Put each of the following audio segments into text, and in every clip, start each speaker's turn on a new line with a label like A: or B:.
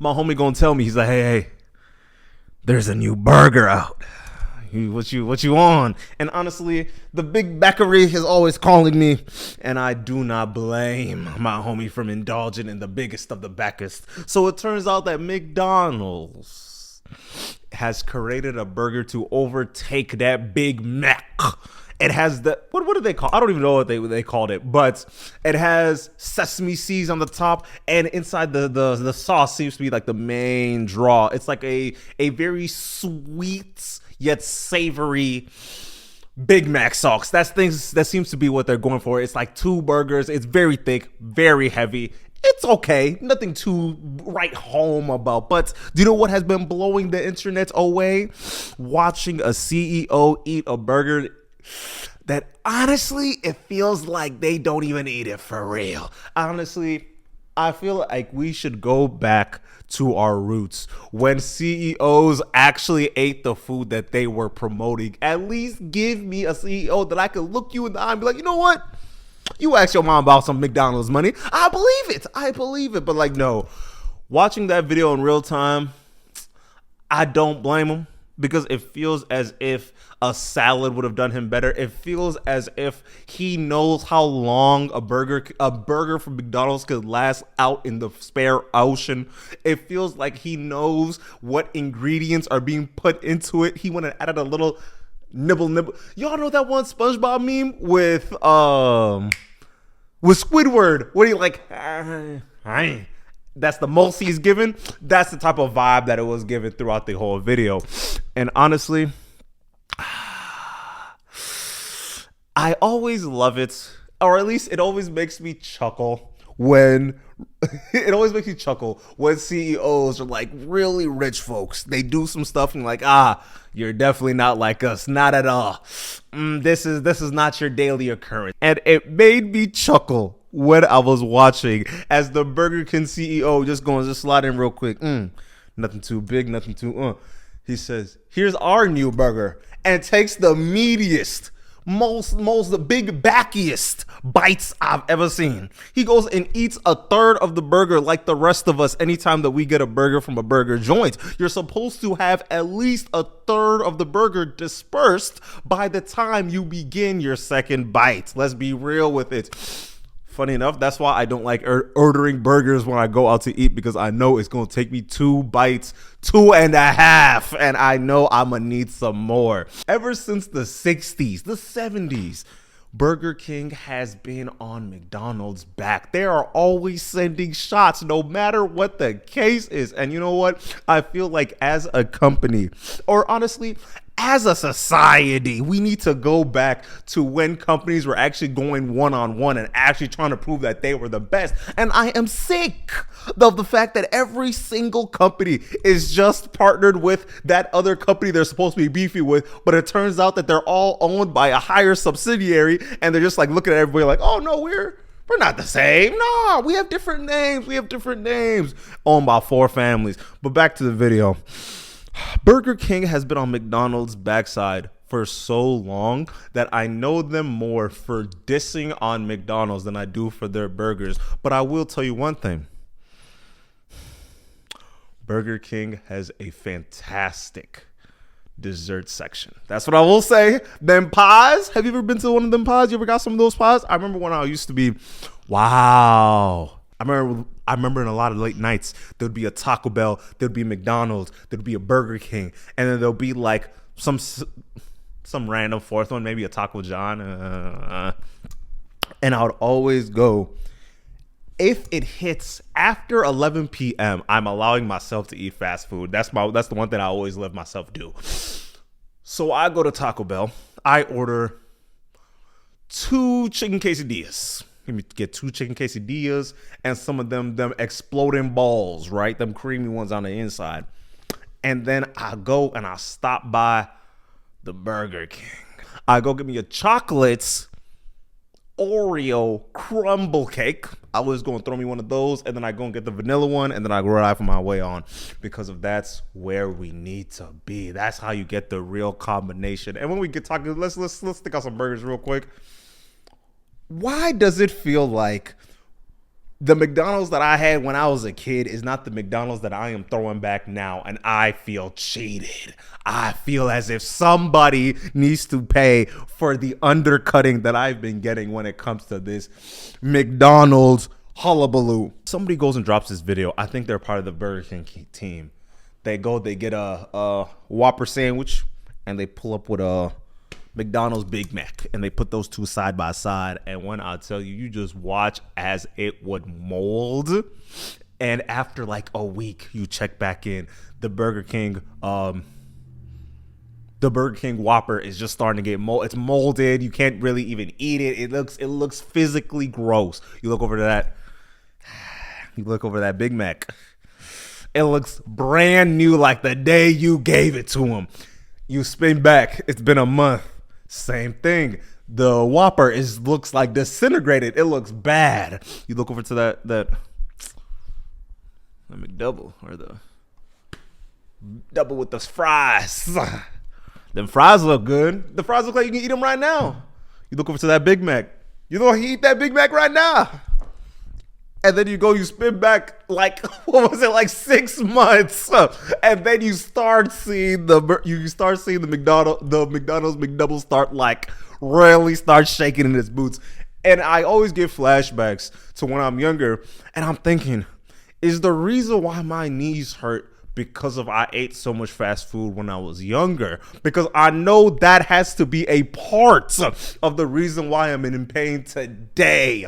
A: My homie gonna tell me, he's like, hey, there's a new burger out. What you on? And honestly, the big bakery is always calling me, and I do not blame my homie from indulging in the biggest of the backest. So it turns out that McDonald's has created a burger to overtake that Big Mac. It has the what do they call? I don't even know what they called it, but it has sesame seeds on the top, and inside the sauce seems to be like the main draw. It's like a very sweet yet savory Big Mac sauce. That seems to be what they're going for. It's like two burgers. It's very thick, very heavy. It's okay. Nothing to write home about. But do you know what has been blowing the internet away? Watching a CEO eat a burger that honestly, it feels like they don't even eat it for real. Honestly, I feel like we should go back to our roots when CEOs actually ate the food that they were promoting. At least give me a CEO that I could look you in the eye and be like, you know what? You asked your mom about some McDonald's money. I believe it. But like, no, watching that video in real time, I don't blame him, because it feels as if a salad would have done him better. It feels as if he knows how long a burger from McDonald's could last out in the spare ocean. It feels like he knows what ingredients are being put into it. He went and added a little nibble. Y'all know that one SpongeBob meme with Squidward, where he like, that's the most he's given. That's the type of vibe that it was given throughout the whole video. And honestly, I always love it, or at least it always makes me chuckle when CEOs are like really rich folks. They do some stuff and like, you're definitely not like us, not at all. This is not your daily occurrence. And it made me chuckle when I was watching as the Burger King CEO just slide in real quick. Nothing too big, nothing too He says, here's our new burger, and takes the meatiest, the big backiest bites I've ever seen. He goes and eats a third of the burger like the rest of us. Anytime that we get a burger from a burger joint, you're supposed to have at least a third of the burger dispersed by the time you begin your second bite. Let's be real with it. Funny enough, that's why I don't like ordering burgers when I go out to eat, because I know it's going to take me 2 bites, 2.5, and I know I'm going to need some more. Ever since the 60s, the 70s, Burger King has been on McDonald's back. They are always sending shots, no matter what the case is. And you know what? I feel like as a company, or honestly, as a society, we need to go back to when companies were actually going one-on-one and actually trying to prove that they were the best. And I am sick of the fact that every single company is just partnered with that other company they're supposed to be beefy with, but it turns out that they're all owned by a higher subsidiary, and they're just like looking at everybody like, oh no, we're not the same. No, we have different names. Owned by 4 families. But back to the video. Burger King has been on McDonald's backside for so long that I know them more for dissing on McDonald's than I do for their burgers. But I will tell you one thing. Burger King has a fantastic dessert section. That's what I will say. Them pies. Have you ever been to one of them pies? You ever got some of those pies? I remember when I used to be, wow. I remember in a lot of late nights, there'd be a Taco Bell, there'd be a McDonald's, there'd be a Burger King, and then there'll be like some random fourth one, maybe a Taco John. And I would always go. If it hits after 11 p.m., I'm allowing myself to eat fast food. That's the one thing I always let myself do. So I go to Taco Bell. I order 2 chicken quesadillas. Let me get 2 chicken quesadillas and some of them exploding balls, right? Them creamy ones on the inside. And then I go and I stop by the Burger King. I go get me a chocolate Oreo crumble cake. I was going to throw me one of those, and then I go and get the vanilla one, and then I go right from my way on, because that's where we need to be. That's how you get the real combination. And when we get talking, let's stick out some burgers real quick. Why does it feel like The McDonald's that I had when I was a kid is not the McDonald's that I am throwing back now, and I feel cheated. I feel as if somebody needs to pay for the undercutting that I've been getting when it comes to this McDonald's hullabaloo. Somebody goes and drops this video. I think they're part of the Burger King team. They get a Whopper sandwich, and they pull up with a McDonald's Big Mac, and they put those two side by side. And when I tell you, you just watch as it would mold. And after like a week, you check back in, the Burger King Whopper is just starting to get mold. It's molded. You can't really even eat it. It looks physically gross. You look over that Big Mac. It looks brand new, like the day you gave it to him. You spin back. It's been a month. Same thing. The Whopper looks like disintegrated. It looks bad. You look over to the McDouble or the double with those fries. Them fries look good. The fries look like you can eat them right now. You look over to that Big Mac. You know, he eat that Big Mac right now. And then you spin back like, what was it, like 6 months, and then you start seeing the McDonald's McDouble start like really start shaking in its boots. And I always get flashbacks to when I'm younger, and I'm thinking, is the reason why my knees hurt because I ate so much fast food when I was younger? Because I know that has to be a part of the reason why I'm in pain today.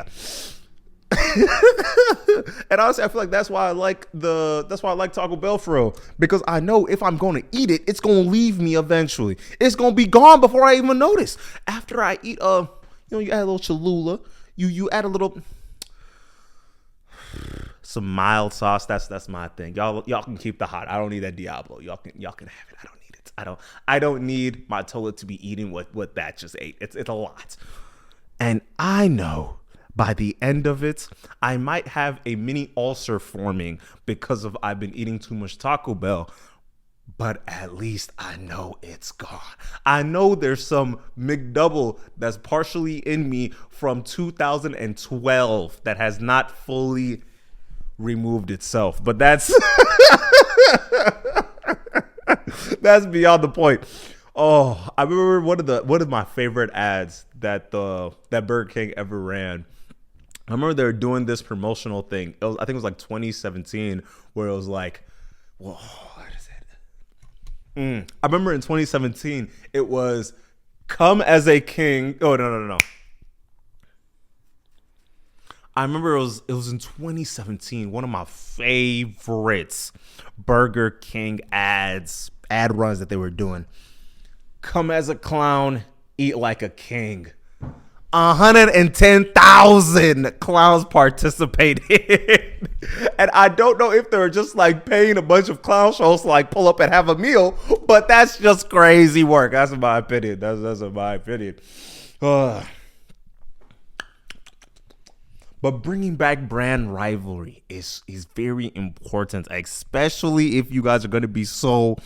A: And honestly, I feel like that's why I like Taco Bell for real, because I know if I'm going to eat it, it's going to leave me eventually. It's going to be gone before I even notice. After I eat, you add a little Cholula, you add a little some mild sauce. That's my thing. Y'all can keep the hot. I don't need that Diablo. Y'all can have it. I don't need it. I don't need my toilet to be eating what that just ate. It's a lot, and I know. By the end of it, I might have a mini ulcer forming because I've been eating too much Taco Bell, but at least I know it's gone. I know there's some McDouble that's partially in me from 2012 that has not fully removed itself, but that's that's beyond the point. Oh, I remember one of my favorite ads that Burger King ever ran. I remember they were doing this promotional thing. I think it was like 2017, where it was like, whoa, what is it? I remember in 2017, it was come as a king. Oh, no. I remember it was in 2017, one of my favorites Burger King ad runs that they were doing. Come as a clown, eat like a king. 110,000 clowns participated. And I don't know if they're just like paying a bunch of clown shows to like pull up and have a meal, but that's just crazy work. That's my opinion. That's my opinion. But bringing back brand rivalry is very important, especially if you guys are going to be so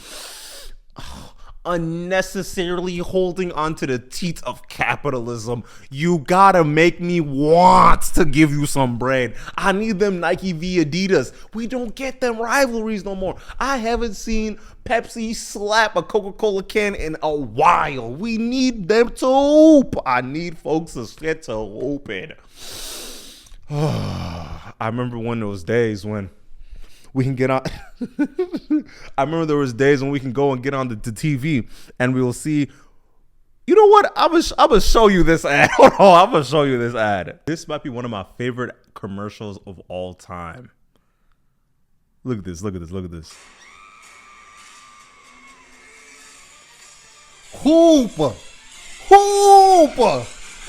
A: unnecessarily holding onto the teeth of capitalism. You gotta make me want to give you some bread. I need them Nike v Adidas. We don't get them rivalries no more. I haven't seen Pepsi slap a Coca-Cola can in a while. We need them to hoop. I need folks to get to hooping. I remember one of those days when we can get on. I remember there was days when we can go and get on the TV and we will see. You know what? I'm gonna show you this ad. Hold on, I'm gonna show you this ad. This might be one of my favorite commercials of all time. Look at this. Look at this. Look at this. Hooper, Hooper,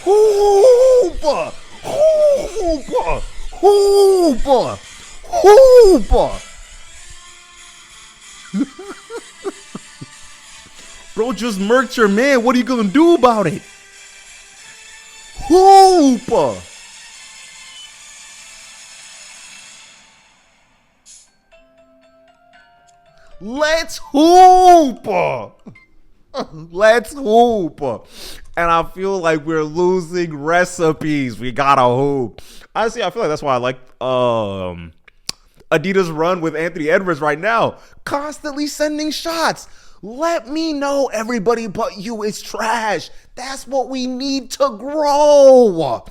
A: Hooper, Hooper, Hooper. Hooper. Bro just murked your man. What are you gonna do about it? Hooper. Let's hoop. Let's hoop. And I feel like we're losing recipes. We gotta hoop. Honestly, I feel like that's why I like Adidas run with Anthony Edwards right now. Constantly sending shots. Let me know everybody but you is trash. That's what we need to grow.